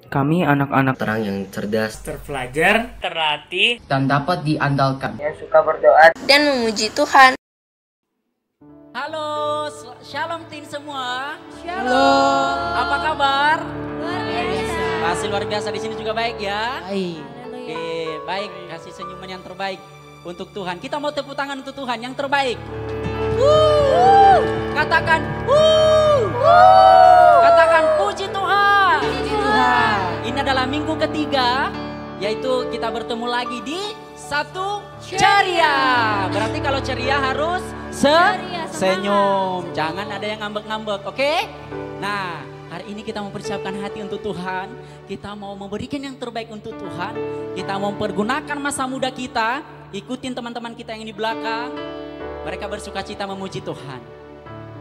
Kami anak-anak terang yang cerdas, terpelajar, terlatih, dan dapat diandalkan, yang suka berdoa dan memuji Tuhan. Halo, shalom tim semua. Shalom. Apa kabar? Luar biasa. Masih luar biasa di sini juga baik ya. baik. Oke, baik, kasih senyuman yang terbaik untuk Tuhan. Kita mau tepuk tangan untuk Tuhan yang terbaik. Katakan, katakan puji Tuhan. Puji Tuhan. Ini adalah minggu ketiga, yaitu kita bertemu lagi di Sabtu Ceria. Berarti kalau ceria harus senyum, jangan ada yang ngambek-ngambek, oke? Nah, hari ini kita mempersiapkan hati untuk Tuhan. Kita mau memberikan yang terbaik untuk Tuhan. Kita mau mempergunakan masa muda kita. Ikutin teman-teman kita yang di belakang. Mereka bersuka cita memuji Tuhan.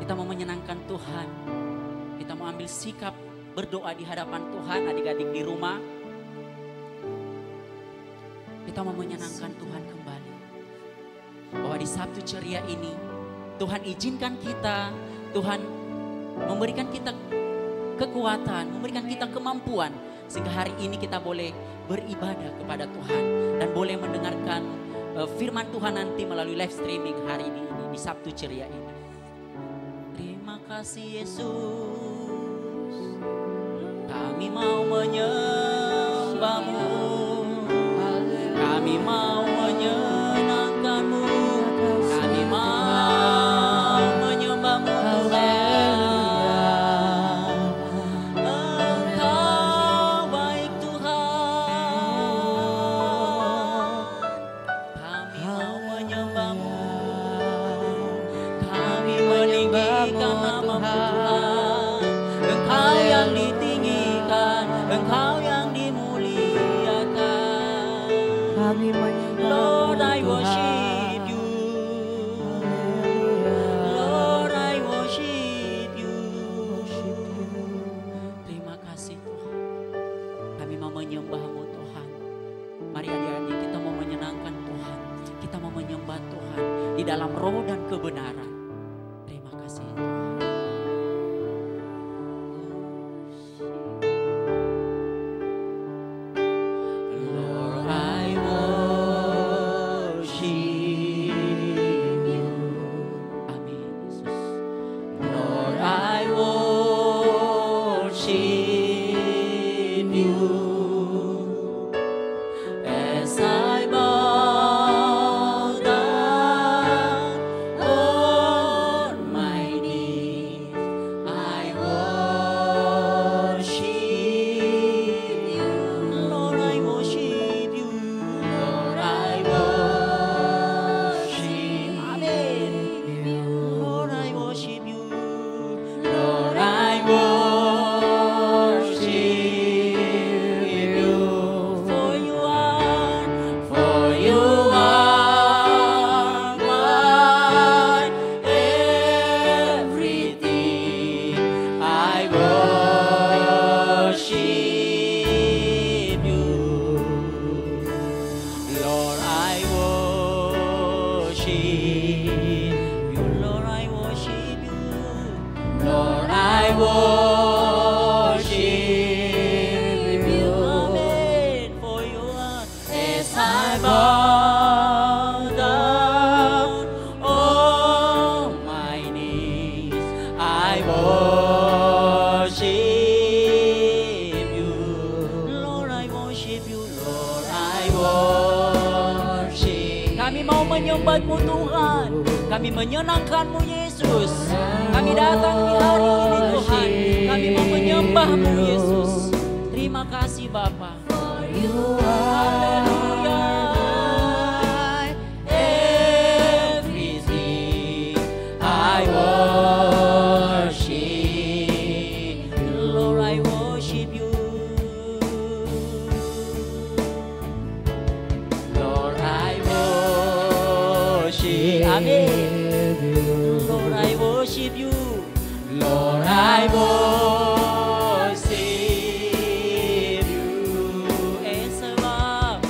Kita mau menyenangkan Tuhan. Kita mau ambil sikap berdoa di hadapan Tuhan, adik-adik di rumah. Kita mau menyenangkan Tuhan kembali. Bahwa di Sabtu Ceria ini, Tuhan izinkan kita, Tuhan memberikan kita kekuatan, memberikan kita kemampuan. Sehingga hari ini kita boleh beribadah kepada Tuhan. Dan boleh mendengarkan firman Tuhan nanti melalui live streaming hari ini di Sabtu Ceria ini. Terima kasih Yesus, kami mau menyembah-Mu, kami mau menyenangkan-Mu, kami mau menyembah-Mu Tuhan. Engkau baik Tuhan, kami mau menyembah-Mu, kami meninggikan nama-Mu Tuhan. Engkau yang ditinggikan, Engkau yang dimuliakan. Kami menyembah Lord, I worship you. Lord, I worship you. Terima kasih Tuhan. Kami mau menyembah-Mu Tuhan. Mari adik-adik, kita mau menyenangkan Tuhan. Kita mau menyembah Tuhan di dalam roh dan kebenaran. Terima kasih Tuhan. Lord, I worship you. Amin, Yesus. Lord, I worship you. As I bow down on my knees, I worship you. Lord, I worship you. Lord, I worship. Amen. Lord, I worship you. Lord, I worship you. For you are my everything. I worship you. Lord, I worship you. Lord, I worship you. Lord, I worship you. Amen. For you are as I bow down on my knees, I worship you. Lord, I worship you. Lord, I worship. Kami mau menyembah-Mu Tuhan. Kami menyenangkan-Mu Yesus. Kami datang di hari ini Tuhan. Kami mau menyembah-Mu Yesus. Terima kasih Bapa. Haleluya. Everything I worship you. Lord, I worship you. Lord, I worship. Amen. Lord, I worship you. Lord, I worship you. As I bow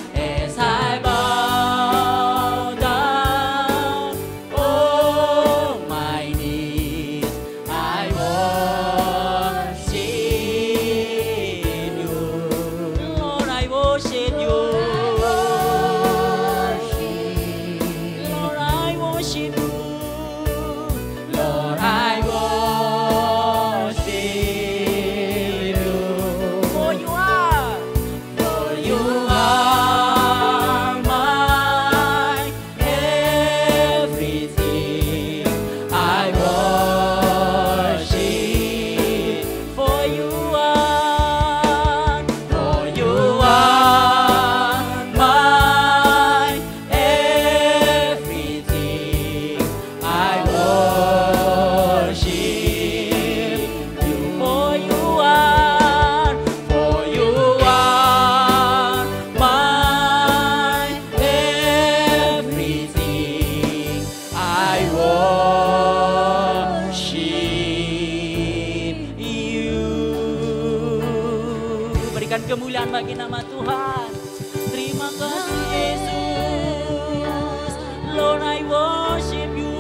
Berikan kemuliaan bagi nama Tuhan. Terima kasih Yesus. Lord, I worship you.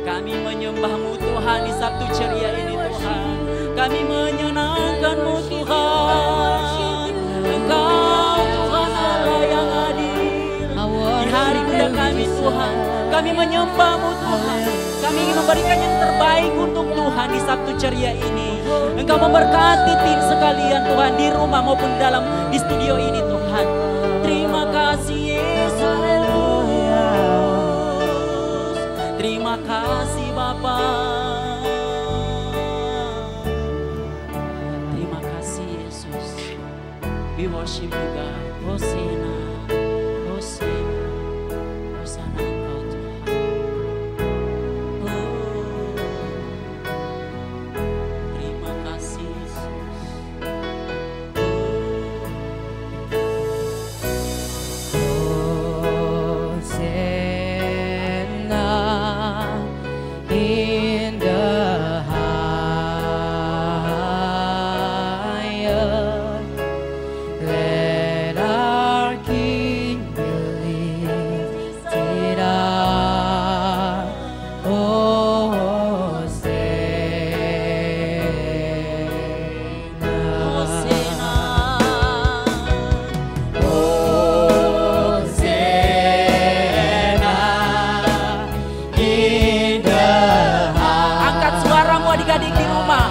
Kami menyembah-Mu Tuhan di Sabtu ceria ini Tuhan. Kami menyenangkan-Mu Tuhan. Engkau Tuhan Allah yang adil. Di hari muda kami Tuhan, kami menyembah-Mu Tuhan. Kami ingin memberikan yang terbaik untuk Tuhan di Sabtu ceria ini. Engkau memberkati tim sekalian Tuhan di rumah maupun di studio ini Tuhan. Terima kasih Yesus. Terima kasih Bapa. Terima kasih Yesus. We worship you God. Hosana, Hosana, Hosana Engkau Tuhan. Terima kasih Yesus. Hosanna in the highest. Let our King be lifted up. Oh, Hosanna. Angkat suaramu adik-adik di rumah.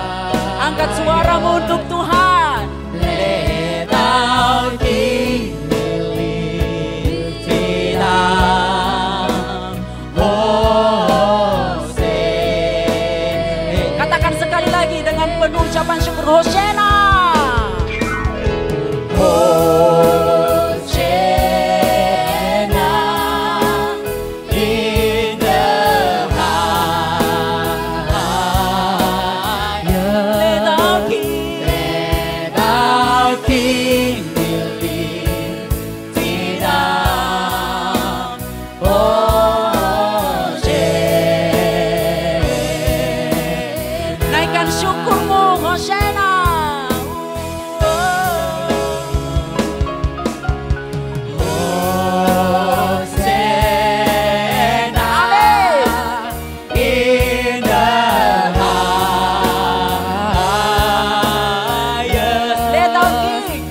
Angkat suaramu untuk Tuhan. Let our King be lifted up. Hosanna. Katakan sekali lagi dengan penuh ucapan syukur. Hosanna. Hosanna in the highest. Let our King be lifted up. Hosanna. Naikkan syukurmu, Hosanna. Hosanna. In the highest. Let our King.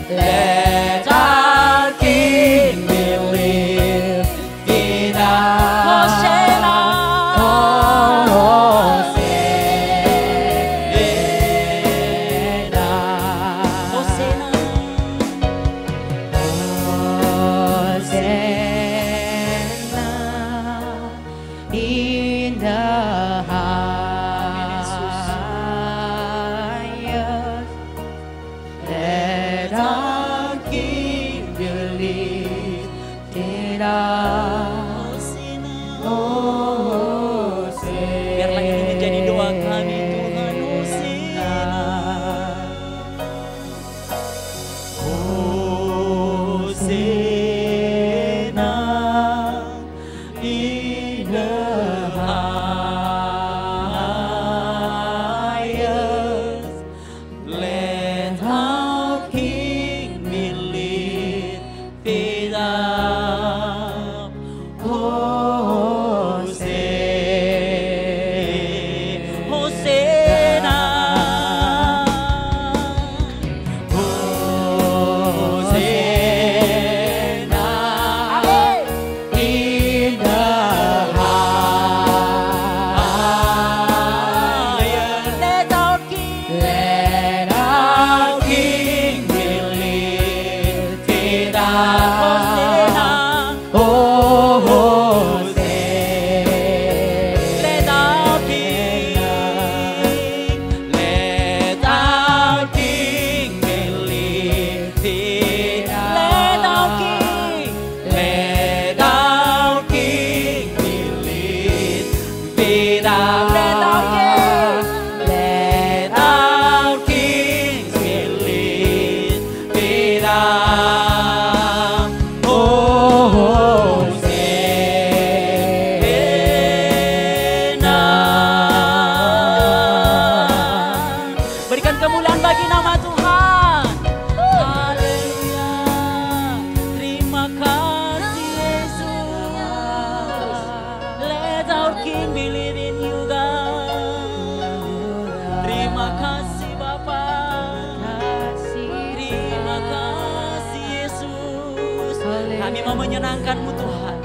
Kami mau menyenangkan-Mu Tuhan.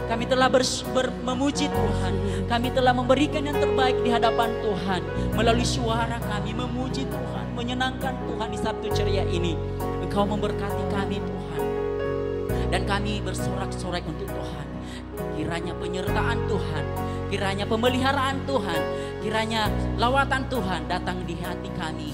Kami telah memuji Tuhan. Kami telah memberikan yang terbaik di hadapan Tuhan. Melalui suara kami memuji Tuhan. Menyenangkan Tuhan di Sabtu ceria ini. Engkau memberkati kami Tuhan. Dan kami bersorak-sorai untuk Tuhan. Kiranya penyertaan Tuhan. Kiranya pemeliharaan Tuhan. Kiranya lawatan Tuhan datang di hati kami.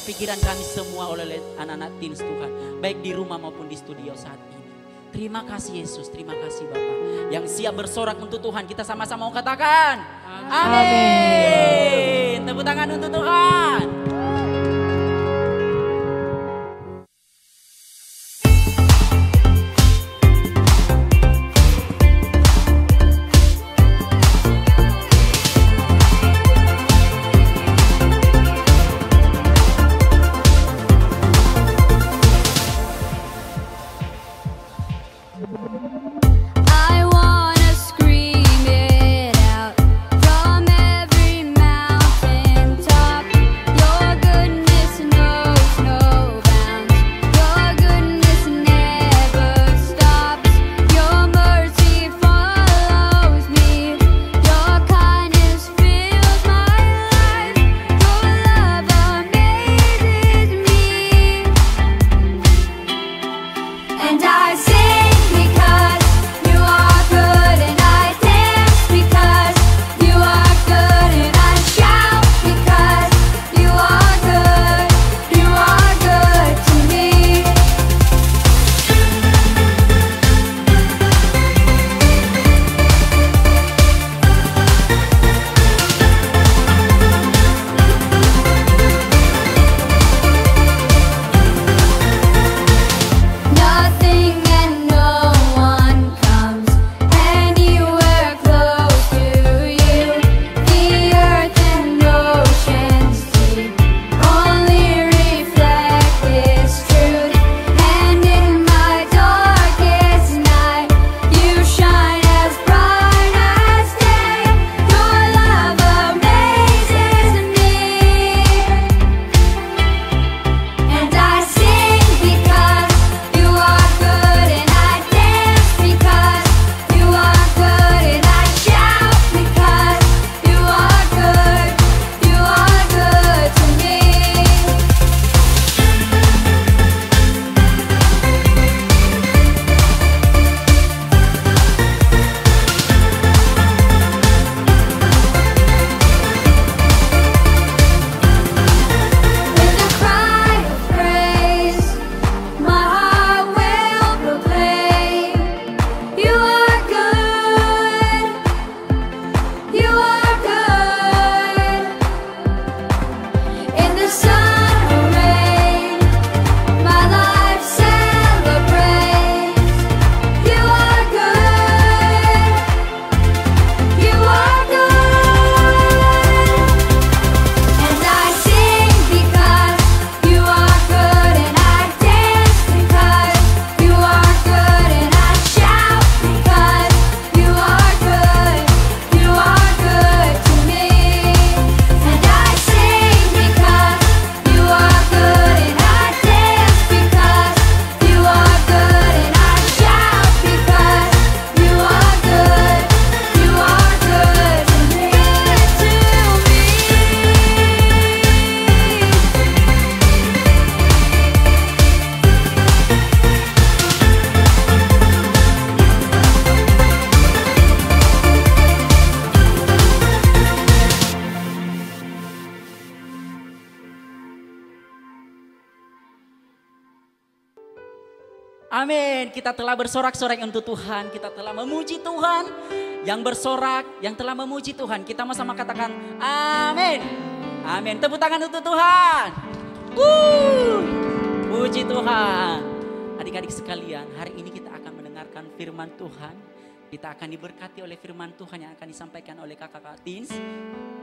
Pikiran kami semua oleh anak-anak teens Tuhan. Baik di rumah maupun di studio saat ini. Terima kasih Yesus, terima kasih Bapa. Yang siap bersorak untuk Tuhan, kita sama-sama mau katakan. Amin. Tepuk tangan untuk Tuhan. I wanna scream it out from every mountain top. Your goodness knows no bounds. Your goodness never stops. Your mercy follows me. Your kindness fills my life. Your love amazes me. And I sing because you are good, and I dance because you are good, and I shout because you are good to me. Nothing and no one comes anywhere close to you. The earth and oceans deep only reflect this truth. And in my darkest night, you shine as bright as day. Your love amazes me. And I sing because you are good, and I dance because you are good, and I shout because you are good to me. With a cry of praise, my heart will proclaim, you are good, you are good. In the sun or rain, my life celebrates, you are good, you are good. And I sing because you are good, and I dance because you are good, and I shout because you are good to me. And I sing because you are good, and I dance because you are good, and I shout because you are good to me. Amin. Kita telah bersorak-sorai untuk Tuhan. Kita telah memuji Tuhan. Yang bersorak, yang telah memuji Tuhan. Kita mau sama katakan amin. Amin. Tepuk tangan untuk Tuhan. Puji Tuhan. Adik-adik sekalian, hari ini kita akan mendengarkan firman Tuhan. Kita akan diberkati oleh firman Tuhan yang akan disampaikan oleh kakak-kakak teens.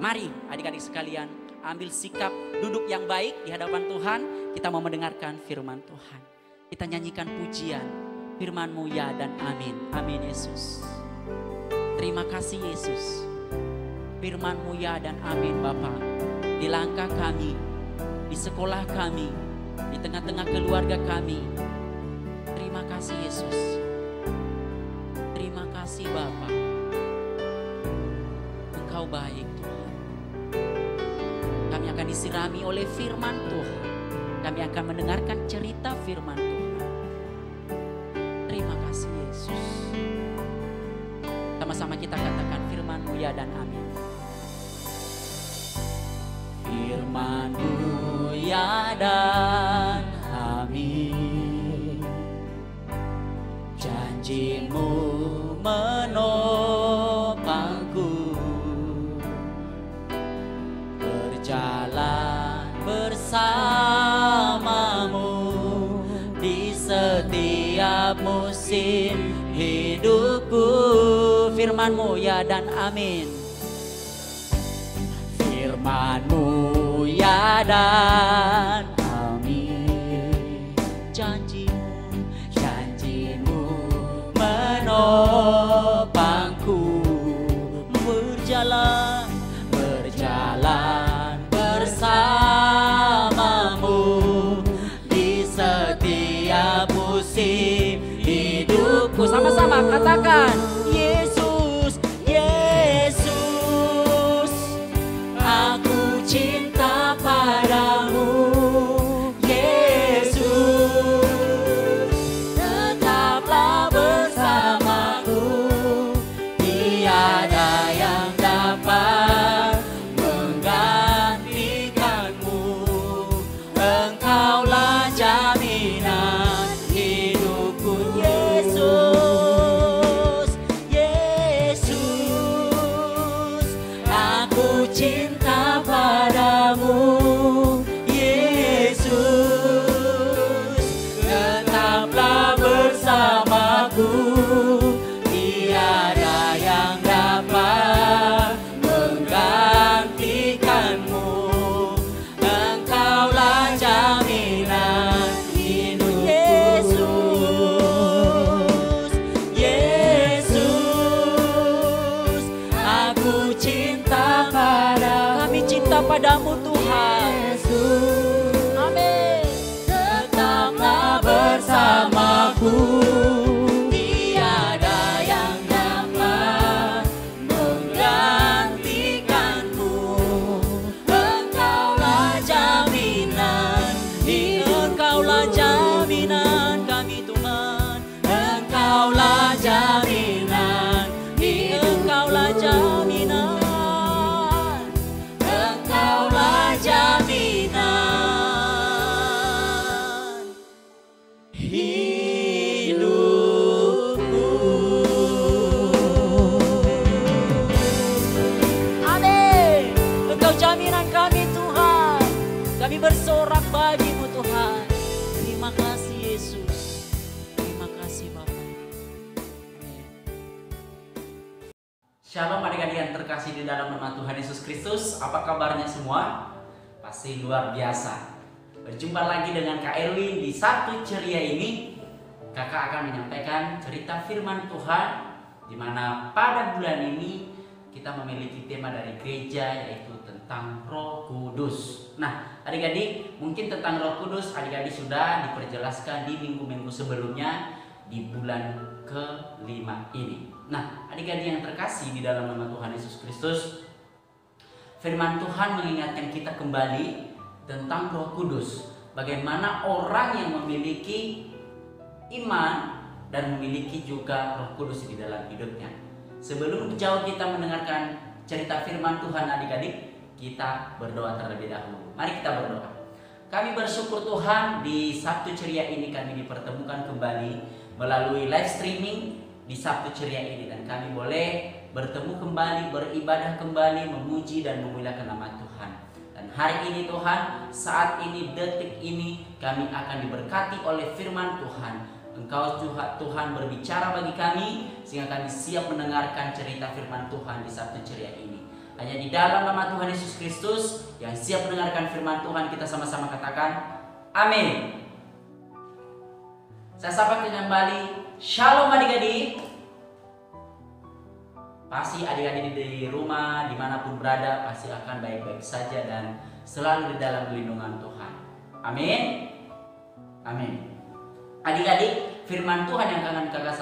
Mari adik-adik sekalian, ambil sikap duduk yang baik di hadapan Tuhan. Kita mau mendengarkan firman Tuhan. Kita nyanyikan pujian, firman-Mu ya dan amin. Amin Yesus. Terima kasih Yesus. Firman-Mu ya dan amin Bapa. Di langkah kami, di sekolah kami, di tengah-tengah keluarga kami. Terima kasih Yesus. Terima kasih Bapa. Engkau baik Tuhan. Kami akan disirami oleh firman Tuhan. Kami akan mendengarkan cerita firman Tuhan. Terima kasih Yesus. Sama-sama kita katakan firman-Mu ya dan amin. Firman-Mu ya dan amin. Janji-Mu menopangku, berjalan bersamamu di setiap musim hidupku. Firman-Mu ya dan amin. Firman-Mu ya dan amin. Janji-Mu menopangku, berjalan bersamamu di setiap musim hidupku. Sama-sama katakan, Yesus, Yesus, aku cinta padamu. Yesus, tetaplah bersamaku, tiada yang dapat menggantikanmu. Engkaulah jaminan hidupku. Yesus, Yesus, aku cinta padamu. Yesus, tetaplah bersamaku, tiada yang dapat menggantikanmu. Engkaulah jaminan hidup. Yesus, Yesus, aku cinta padamu. Kami cinta padamu Tuhan. Amin. Tetaplah bersamaku, tiada yang dapat menggantikanmu. Engkaulah jaminan, Engkaulah jaminan kami Tuhan. Engkaulah jaminan, Engkaulah jaminan, Engkaulah jaminan hidupku. Amin. Engkau jaminan kami Tuhan. Kami bersorak bagi-Mu Tuhan. Terima kasih Yesus. Terima kasih Bapa. Amin. Shalom adik-adik yang terkasih di dalam nama Tuhan Yesus Kristus. Apa kabarnya semua? Pasti luar biasa. Berjumpa lagi dengan Kak Erwin di Sabtu Ceria ini. Kakak akan menyampaikan cerita firman Tuhan, di mana pada bulan ini kita memiliki tema dari gereja, yaitu tentang Roh Kudus. Nah, adik-adik, mungkin tentang Roh Kudus adik-adik sudah diperjelaskan di minggu-minggu sebelumnya di bulan ke-5 ini. Nah, adik-adik yang terkasih di dalam nama Tuhan Yesus Kristus, firman Tuhan mengingatkan kita kembali tentang Roh Kudus. Bagaimana orang yang memiliki iman dan memiliki juga Roh Kudus di dalam hidupnya. Sebelum jauh kita mendengarkan cerita firman Tuhan adik-adik, kita berdoa terlebih dahulu. Mari kita berdoa. Kami bersyukur Tuhan, di Sabtu Ceria ini kami dipertemukan kembali melalui live streaming di Sabtu Ceria ini, dan kami boleh bertemu kembali, beribadah kembali, memuji dan memuliakan nama Tuhan. Dan hari ini Tuhan, saat ini, detik ini, kami akan diberkati oleh firman Tuhan. Engkau Tuhan berbicara bagi kami, sehingga kami siap mendengarkan cerita firman Tuhan di Sabtu Ceria ini. Hanya di dalam nama Tuhan Yesus Kristus yang siap mendengarkan firman Tuhan, kita sama-sama katakan amin. Saya sapa kembali, shalom adik-adik. Pasti adik-adik di rumah, dimanapun berada, pasti akan baik-baik saja dan selalu di dalam lindungan Tuhan. Amin. Amin. Adik-adik, firman Tuhan yang akan kakak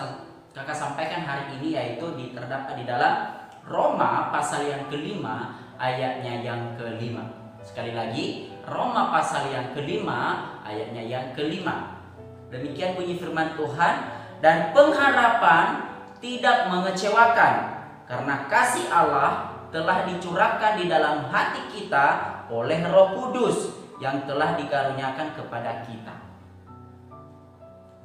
kakak sampaikan hari ini, yaitu terdapat di dalam Roma pasal yang kelima ayatnya yang kelima. Sekali lagi, Roma pasal yang kelima ayatnya yang kelima. Demikian bunyi firman Tuhan, dan pengharapan tidak mengecewakan karena kasih Allah telah dicurahkan di dalam hati kita oleh Roh Kudus yang telah dikaruniakan kepada kita.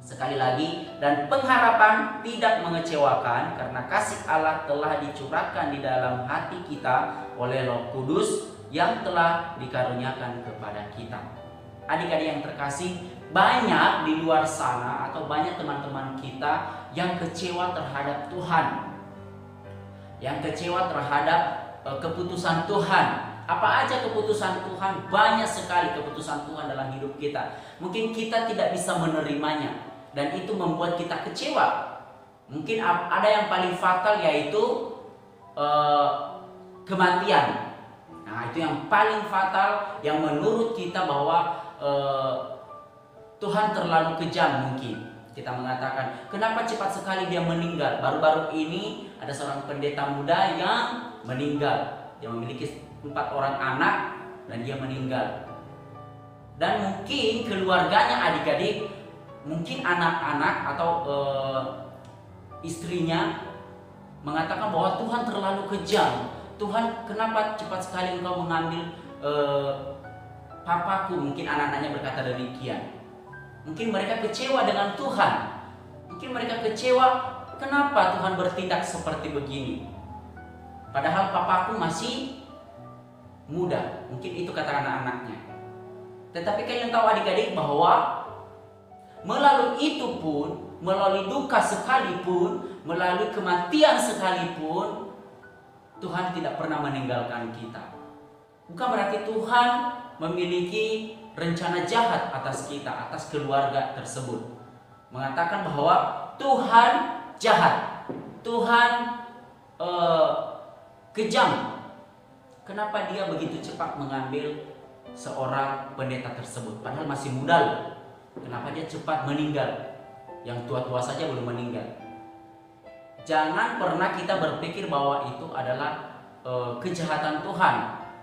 Sekali lagi, dan pengharapan tidak mengecewakan karena kasih Allah telah dicurahkan di dalam hati kita oleh Roh Kudus yang telah dikaruniakan kepada kita. Adik-adik yang terkasih, banyak di luar sana atau banyak teman-teman kita yang kecewa terhadap Tuhan, yang kecewa terhadap keputusan Tuhan. Apa aja keputusan Tuhan? Banyak sekali keputusan Tuhan dalam hidup kita. Mungkin kita tidak bisa menerimanya, dan itu membuat kita kecewa. Mungkin ada yang paling fatal, yaitu kematian. Nah, itu yang paling fatal, yang menurut kita bahwa Tuhan terlalu kejam. Mungkin kita mengatakan, kenapa cepat sekali dia meninggal? Baru-baru ini ada seorang pendeta muda yang meninggal. Dia memiliki 4 orang anak dan dia meninggal. Dan mungkin keluarganya, adik-adik, mungkin anak-anak atau istrinya mengatakan bahwa Tuhan terlalu kejam. Tuhan, kenapa cepat sekali engkau mengambil papaku? Mungkin anak-anaknya berkata demikian. Mungkin mereka kecewa dengan Tuhan. Mungkin mereka kecewa, kenapa Tuhan bertindak seperti begini? Padahal papaku masih muda. Mungkin itu kata anak-anaknya. Tetapi kalian tahu adik-adik bahwa melalui itu pun, melalui duka sekalipun, melalui kematian sekalipun, Tuhan tidak pernah meninggalkan kita. Bukan berarti Tuhan memiliki rencana jahat atas kita, atas keluarga tersebut. Mengatakan bahwa Tuhan jahat, Tuhan kejam. Kenapa dia begitu cepat mengambil seorang pendeta tersebut? Padahal masih muda loh. Kenapa dia cepat meninggal? Yang tua-tua saja belum meninggal. Jangan pernah kita berpikir bahwa itu adalah kejahatan Tuhan,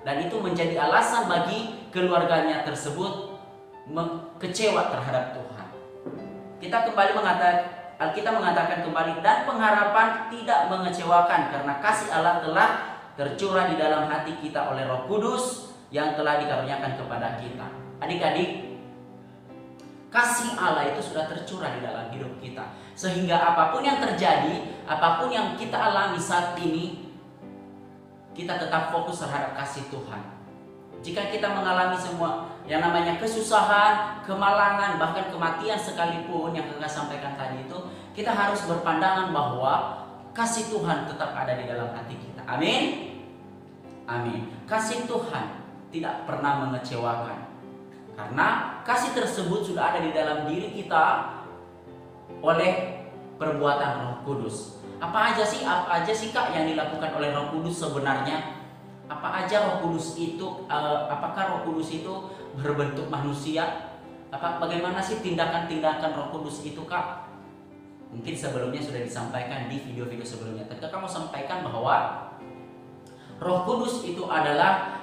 dan itu menjadi alasan bagi keluarganya tersebut kecewa terhadap Tuhan. Kita kembali Alkitab mengatakan kembali, dan pengharapan tidak mengecewakan karena kasih Allah telah tercurah di dalam hati kita oleh Roh Kudus yang telah dikaruniakan kepada kita. Adik-adik, kasih Allah itu sudah tercurah di dalam hidup kita, sehingga apapun yang terjadi, apapun yang kita alami saat ini, kita tetap fokus terhadap kasih Tuhan. Jika kita mengalami semua yang namanya kesusahan, kemalangan, bahkan kematian sekalipun yang kakak sampaikan tadi itu, kita harus berpandangan bahwa kasih Tuhan tetap ada di dalam hati kita. Amin. Amin. Kasih Tuhan tidak pernah mengecewakan, karena kasih tersebut sudah ada di dalam diri kita oleh perbuatan Roh Kudus. Apa aja sih Kak yang dilakukan oleh Roh Kudus sebenarnya? Apa aja Roh Kudus itu? Apakah Roh Kudus itu berbentuk manusia? Bagaimana sih tindakan-tindakan Roh Kudus itu, Kak? Mungkin sebelumnya sudah disampaikan di video-video sebelumnya. Tapi kamu sampaikan bahwa Roh Kudus itu adalah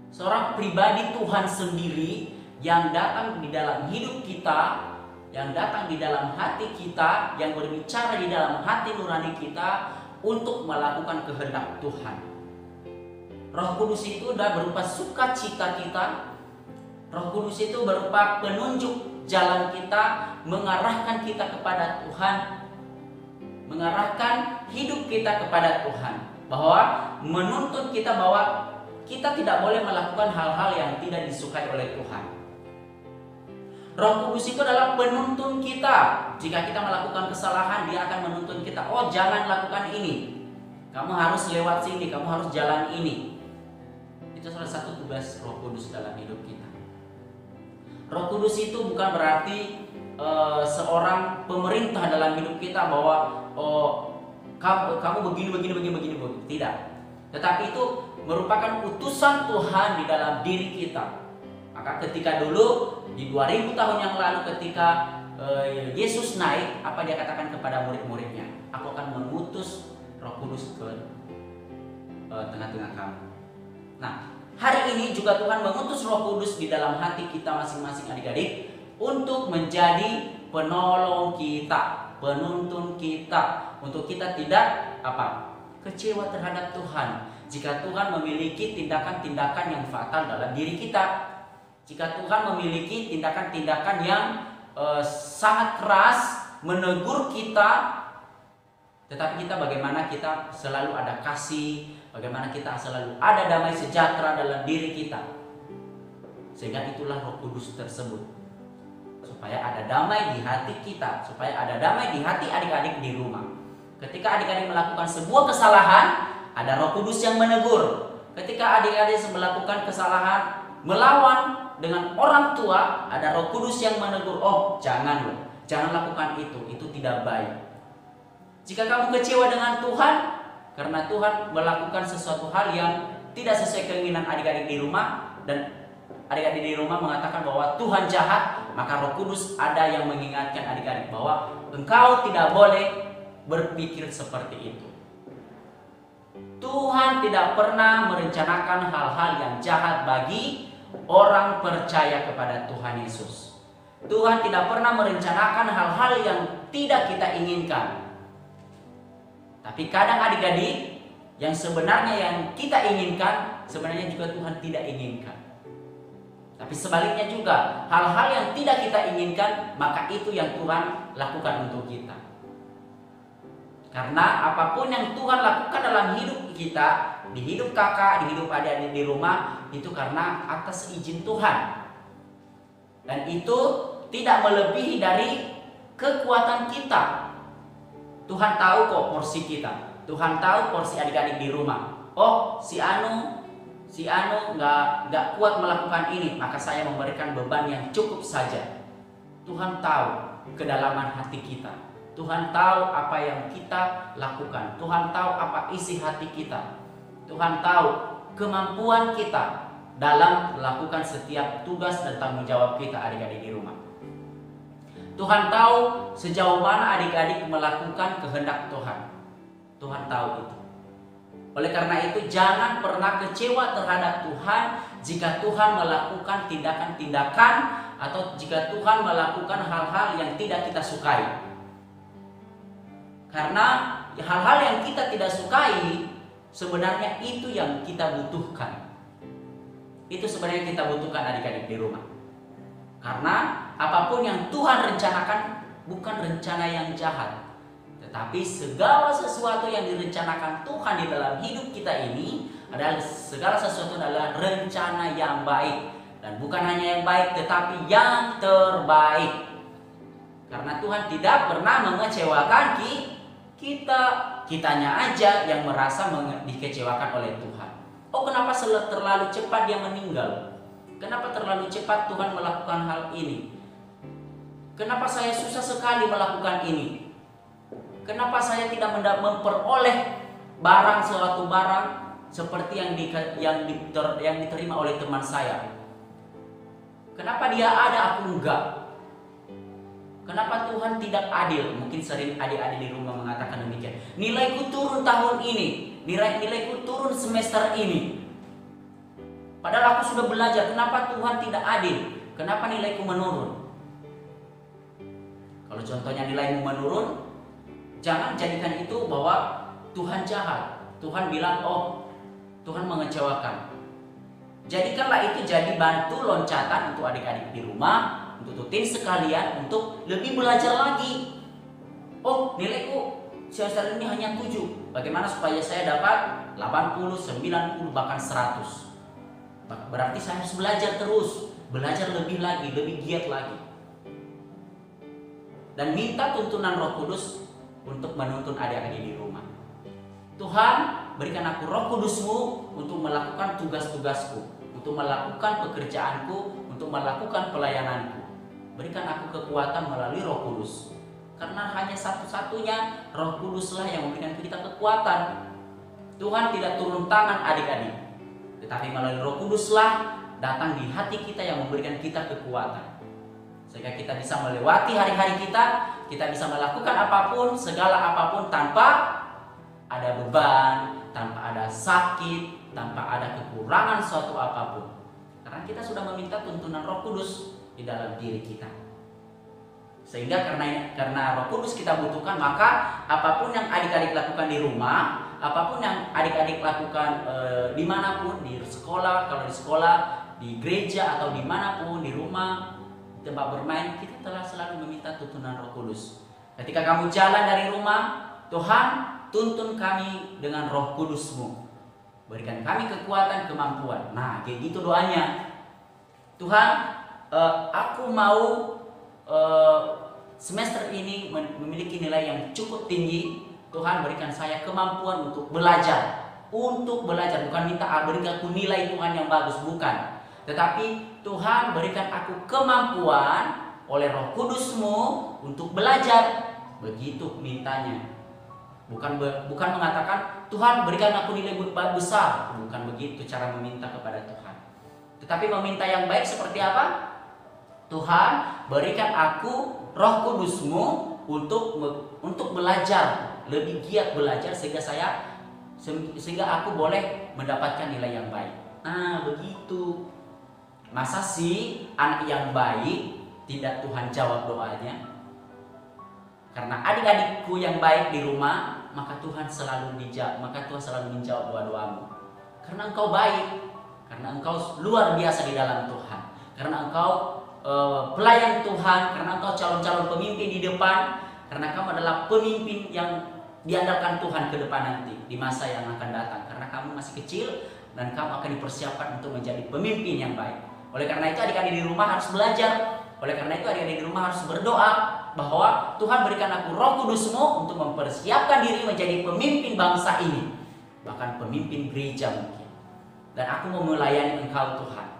seorang pribadi Tuhan sendiri yang datang di dalam hidup kita, yang datang di dalam hati kita, yang berbicara di dalam hati nurani kita untuk melakukan kehendak Tuhan. Roh Kudus itu sudah berupa sukacita kita. Roh Kudus itu berupa penunjuk jalan kita, mengarahkan kita kepada Tuhan, mengarahkan hidup kita kepada Tuhan, bahwa menuntut kita bahwa kita tidak boleh melakukan hal-hal yang tidak disukai oleh Tuhan. Roh Kudus itu adalah penuntun kita. Jika kita melakukan kesalahan, dia akan menuntun kita. Oh, jangan lakukan ini. Kamu harus lewat sini, kamu harus jalan ini. Itu salah satu tugas Roh Kudus dalam hidup kita. Roh Kudus itu bukan berarti seorang pemerintah dalam hidup kita bahwa kamu begini. Tidak. Tetapi itu merupakan utusan Tuhan di dalam diri kita. Maka ketika dulu di 2000 tahun yang lalu, ketika Yesus naik, apa dia katakan kepada murid-muridnya? Aku akan mengutus Roh Kudus ke tengah-tengah kamu. Nah, hari ini juga Tuhan mengutus Roh Kudus di dalam hati kita masing-masing adik-adik untuk menjadi penolong kita, penuntun kita, untuk kita tidak kecewa terhadap Tuhan. Jika Tuhan memiliki tindakan-tindakan yang fatal dalam diri kita, jika Tuhan memiliki tindakan-tindakan yang sangat keras menegur kita, tetapi kita bagaimana kita selalu ada kasih, bagaimana kita selalu ada damai sejahtera dalam diri kita. Sehingga itulah Roh Kudus tersebut, supaya ada damai di hati kita, supaya ada damai di hati adik-adik di rumah. Ketika adik-adik melakukan sebuah kesalahan, ada Roh Kudus yang menegur. Ketika adik-adik melakukan kesalahan, melawan dengan orang tua, ada Roh Kudus yang menegur. Oh, jangan lakukan itu tidak baik. Jika kamu kecewa dengan Tuhan karena Tuhan melakukan sesuatu hal yang tidak sesuai keinginan adik-adik di rumah, dan adik-adik di rumah mengatakan bahwa Tuhan jahat, maka Roh Kudus ada yang mengingatkan adik-adik bahwa engkau tidak boleh berpikir seperti itu. Tuhan tidak pernah merencanakan hal-hal yang jahat bagi orang percaya kepada Tuhan Yesus. Tuhan tidak pernah merencanakan hal-hal yang tidak kita inginkan. Tapi kadang adik-adik, yang sebenarnya yang kita inginkan, sebenarnya juga Tuhan tidak inginkan. Tapi sebaliknya juga, hal-hal yang tidak kita inginkan, maka itu yang Tuhan lakukan untuk kita. Karena apapun yang Tuhan lakukan dalam hidup kita, di hidup kakak, di hidup adik-adik di rumah, itu karena atas izin Tuhan. Dan itu tidak melebihi dari kekuatan kita. Tuhan tahu kok porsi kita. Tuhan tahu porsi adik-adik di rumah. Oh, si Anu nggak kuat melakukan ini, maka saya memberikan beban yang cukup saja. Tuhan tahu kedalaman hati kita. Tuhan tahu apa yang kita lakukan. Tuhan tahu apa isi hati kita. Tuhan tahu kemampuan kita dalam melakukan setiap tugas dan tanggung jawab kita adik-adik di rumah. Tuhan tahu sejauh mana adik-adik melakukan kehendak Tuhan. Tuhan tahu itu. Oleh karena itu, jangan pernah kecewa terhadap Tuhan jika Tuhan melakukan tindakan-tindakan atau jika Tuhan melakukan hal-hal yang tidak kita sukai. Karena hal-hal yang kita tidak sukai sebenarnya itu yang kita butuhkan. Itu sebenarnya yang kita butuhkan adik-adik di rumah. Karena apapun yang Tuhan rencanakan bukan rencana yang jahat. Tetapi segala sesuatu yang direncanakan Tuhan di dalam hidup kita ini adalah segala sesuatu adalah rencana yang baik. Dan bukan hanya yang baik tetapi yang terbaik. Karena Tuhan tidak pernah mengecewakan kitanya aja yang merasa dikecewakan oleh Tuhan. Oh, kenapa terlalu cepat dia meninggal? Kenapa terlalu cepat Tuhan melakukan hal ini? Kenapa saya susah sekali melakukan ini? Kenapa saya tidak memperoleh suatu barang seperti yang diterima oleh teman saya? Kenapa dia ada, aku enggak? Kenapa Tuhan tidak adil? Mungkin sering adik-adik di rumah mengatakan demikian. Nilaiku turun tahun ini, nilaiku turun semester ini. Padahal aku sudah belajar. Kenapa Tuhan tidak adil? Kenapa nilaiku menurun? Kalau contohnya nilaimu menurun, jangan jadikan itu bahwa Tuhan jahat. Tuhan bilang, oh, Tuhan mengecewakan. Jadikanlah itu jadi batu loncatan untuk adik-adik di rumah, untuk tutin sekalian, untuk lebih belajar lagi. Oh, nilaiku semester ini hanya 7. Bagaimana supaya saya dapat 80, 90, bahkan 100? Berarti saya harus belajar terus, belajar lebih lagi, lebih giat lagi. Dan minta tuntunan Roh Kudus untuk menuntun adik-adik di rumah. Tuhan, berikan aku Roh Kudus-Mu untuk melakukan tugas-tugasku, untuk melakukan pekerjaanku, untuk melakukan pelayananku. Berikan aku kekuatan melalui Roh Kudus. Karena hanya satu-satunya Roh Kuduslah yang memberikan kita kekuatan. Tuhan tidak turun tangan adik-adik, tetapi melalui Roh Kuduslah datang di hati kita yang memberikan kita kekuatan. Sehingga kita bisa melewati hari-hari kita bisa melakukan apapun, segala apapun tanpa ada beban, tanpa ada sakit, tanpa ada kekurangan suatu apapun. Karena kita sudah meminta tuntunan Roh Kudus di dalam diri kita. Sehingga karena Roh Kudus kita butuhkan, maka apapun yang adik-adik lakukan di rumah, apapun yang adik-adik lakukan dimanapun, di sekolah, kalau di sekolah, di gereja atau dimanapun, di rumah, tempat bermain, kita telah selalu meminta tuntunan Roh Kudus. Ketika kamu jalan dari rumah, Tuhan tuntun kami dengan Roh Kudus-Mu. Berikan kami kekuatan, kemampuan. Nah, kayak gitu doanya. Tuhan, aku mau semester ini memiliki nilai yang cukup tinggi. Tuhan, berikan saya kemampuan untuk belajar. Untuk belajar, bukan minta berikan aku nilai Tuhan yang bagus, bukan. Tetapi Tuhan berikan aku kemampuan oleh Roh Kudus-Mu untuk belajar. Begitu mintanya. Bukan mengatakan Tuhan berikan aku nilai besar. Bukan begitu cara meminta kepada Tuhan. Tetapi meminta yang baik seperti apa? Tuhan berikan aku Roh Kudus-Mu untuk belajar, lebih giat belajar sehingga aku boleh mendapatkan nilai yang baik. Nah, begitu. Masa sih anak yang baik tidak Tuhan jawab doanya? Karena adik-adikku yang baik di rumah, maka Tuhan selalu menjawab doa-doamu. Karena engkau baik, karena engkau luar biasa di dalam Tuhan, karena engkau pelayan Tuhan, karena engkau calon-calon pemimpin di depan, karena kamu adalah pemimpin yang diandalkan Tuhan ke depan nanti di masa yang akan datang. Karena kamu masih kecil dan kamu akan dipersiapkan untuk menjadi pemimpin yang baik. Oleh karena itu adik-adik di rumah harus belajar. Oleh karena itu adik-adik di rumah harus berdoa bahwa Tuhan berikan aku Roh Kudus-Mu untuk mempersiapkan diri menjadi pemimpin bangsa ini, bahkan pemimpin gereja mungkin. Dan aku mau melayani Engkau Tuhan.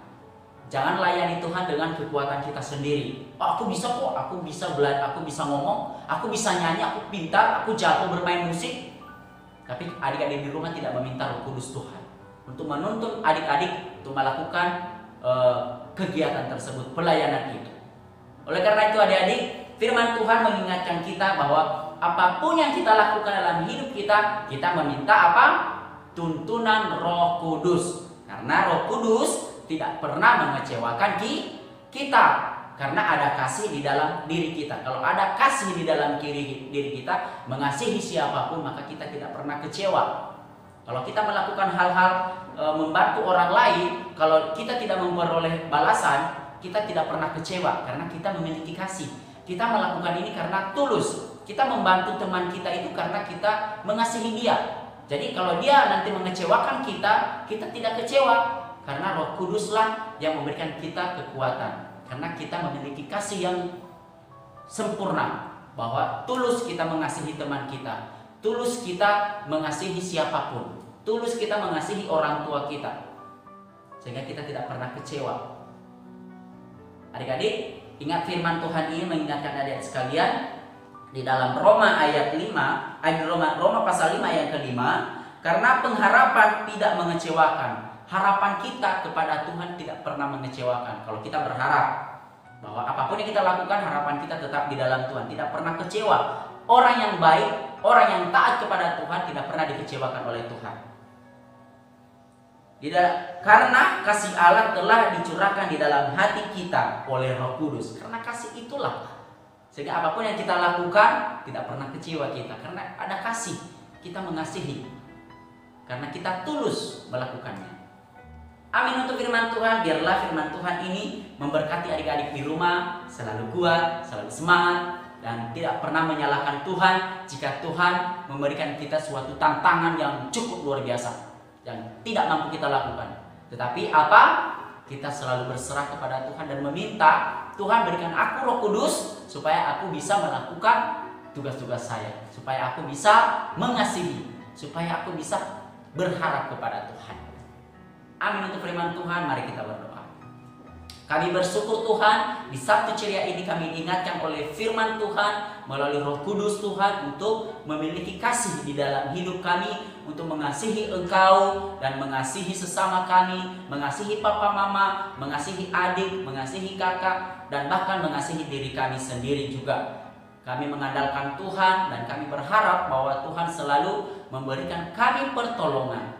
Jangan layani Tuhan dengan kekuatan kita sendiri. Oh, aku bisa kok, aku bisa belajar, aku bisa ngomong, aku bisa nyanyi, aku pintar, aku jago bermain musik. Tapi adik-adik di rumah tidak meminta Roh Kudus Tuhan untuk menuntun adik-adik untuk melakukan kegiatan tersebut, pelayanan itu. Oleh karena itu adik-adik, firman Tuhan mengingatkan kita bahwa apapun yang kita lakukan dalam hidup kita, kita meminta apa? Tuntunan Roh Kudus. Karena Roh Kudus tidak pernah mengecewakan kita. Karena ada kasih di dalam diri kita. Kalau ada kasih di dalam diri kita, mengasihi siapapun, maka kita tidak pernah kecewa. Kalau kita melakukan hal-hal membantu orang lain, kalau kita tidak memperoleh balasan, kita tidak pernah kecewa karena kita memiliki kasih. Kita melakukan ini karena tulus. Kita membantu teman kita itu karena kita mengasihi dia. Jadi kalau dia nanti mengecewakan kita tidak kecewa. Karena Roh Kuduslah yang memberikan kita kekuatan. Karena kita memiliki kasih yang sempurna. Bahwa tulus kita mengasihi teman kita. Tulus kita mengasihi siapapun. Tulus kita mengasihi orang tua kita. Sehingga kita tidak pernah kecewa. Adik-adik, ingat firman Tuhan ini mengingatkan adik sekalian di dalam Roma ayat 5, Roma pasal 5 ayat ke-5, karena pengharapan tidak mengecewakan. Harapan kita kepada Tuhan tidak pernah mengecewakan. Kalau kita berharap bahwa apapun yang kita lakukan, harapan kita tetap di dalam Tuhan, tidak pernah kecewa. Orang yang baik, orang yang taat kepada Tuhan tidak pernah dikecewakan oleh Tuhan. Karena kasih Allah telah dicurahkan di dalam hati kita oleh Roh Kudus. Karena kasih itulah, sehingga apapun yang kita lakukan tidak pernah kecewa kita. Karena ada kasih, kita mengasihi. Karena kita tulus melakukannya. Amin untuk firman Tuhan. Biarlah firman Tuhan ini memberkati adik-adik di rumah, selalu kuat, selalu semangat, dan tidak pernah menyalahkan Tuhan jika Tuhan memberikan kita suatu tantangan yang cukup luar biasa yang tidak mampu kita lakukan. Tetapi apa? Kita selalu berserah kepada Tuhan dan meminta Tuhan berikan aku Roh Kudus supaya aku bisa melakukan tugas-tugas saya, supaya aku bisa mengasihi, supaya aku bisa berharap kepada Tuhan. Amin untuk firman Tuhan. Mari kita berdoa. Kami bersyukur Tuhan, di Sabtu ceria ini kami diingatkan oleh firman Tuhan melalui Roh Kudus Tuhan untuk memiliki kasih di dalam hidup kami, untuk mengasihi Engkau dan mengasihi sesama kami, mengasihi papa mama, mengasihi adik, mengasihi kakak, dan bahkan mengasihi diri kami sendiri juga. Kami mengandalkan Tuhan dan kami berharap bahwa Tuhan selalu memberikan kami pertolongan.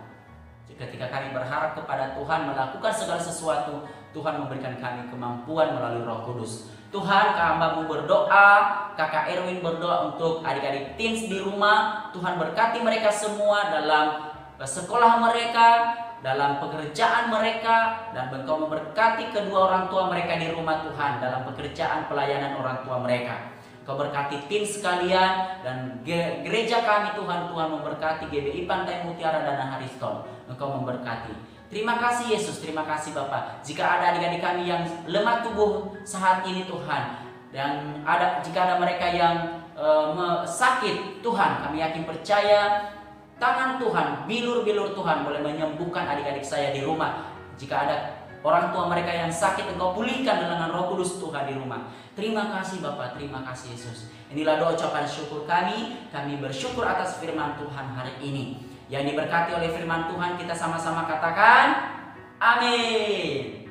Ketika kami berharap kepada Tuhan melakukan segala sesuatu, Tuhan memberikan kami kemampuan melalui Roh Kudus. Tuhan, hamba-Mu berdoa, Kakak Erwin berdoa untuk adik-adik teens di rumah. Tuhan berkati mereka semua dalam sekolah mereka, dalam pekerjaan mereka, dan Engkau memberkati kedua orang tua mereka di rumah Tuhan dalam pekerjaan pelayanan orang tua mereka. Kau berkati teens sekalian dan gereja kami Tuhan memberkati GBI Pantai Mutiara dan Hariston. Engkau memberkati. Terima kasih Yesus, terima kasih Bapa. Jika ada adik-adik kami yang lemah tubuh saat ini Tuhan, dan jika ada mereka yang sakit Tuhan, kami yakin percaya tangan Tuhan, bilur-bilur Tuhan boleh menyembuhkan adik-adik saya di rumah. Jika ada orang tua mereka yang sakit, Engkau pulihkan dengan Roh Kudus Tuhan di rumah. Terima kasih Bapa, terima kasih Yesus. Inilah doa ucapan syukur kami. Kami bersyukur atas firman Tuhan hari ini. Yang diberkati oleh firman Tuhan, kita sama-sama katakan amin.